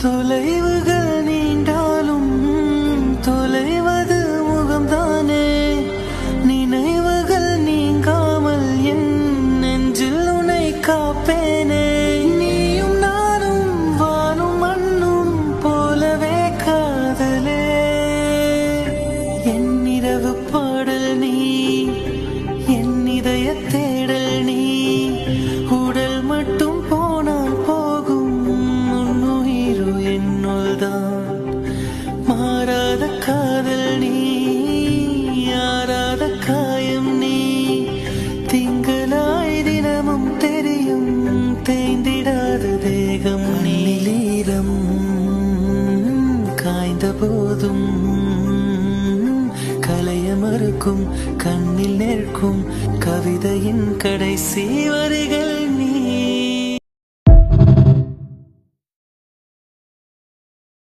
தொலைவுகள் நீண்டாலும் தொலைவது முகம்தானே. நினைவுகள் நீங்காமல் என் நெஞ்சில் உன்னை காப்பேனே. நீயும் நானும் வானும் மண்ணும் போலவே காதலே. என் இரவு பாடல் நீ, என் இதய தேடல் நீ. உடல் மட்டும் போனால் போகும், உன்னுயிரு என்னுள்தான். மாறாத காதல் நீ, யாராத காயம் நீ. திங்களாய் தினமும் தெரியும், தேய்ந்திடாத தேகம் நீ. நீரம் காய்ந்த போதும் கலைய மறுக்கும், கண்ணில் நிற்கும் கவிதையின் கடைசி வரிகள்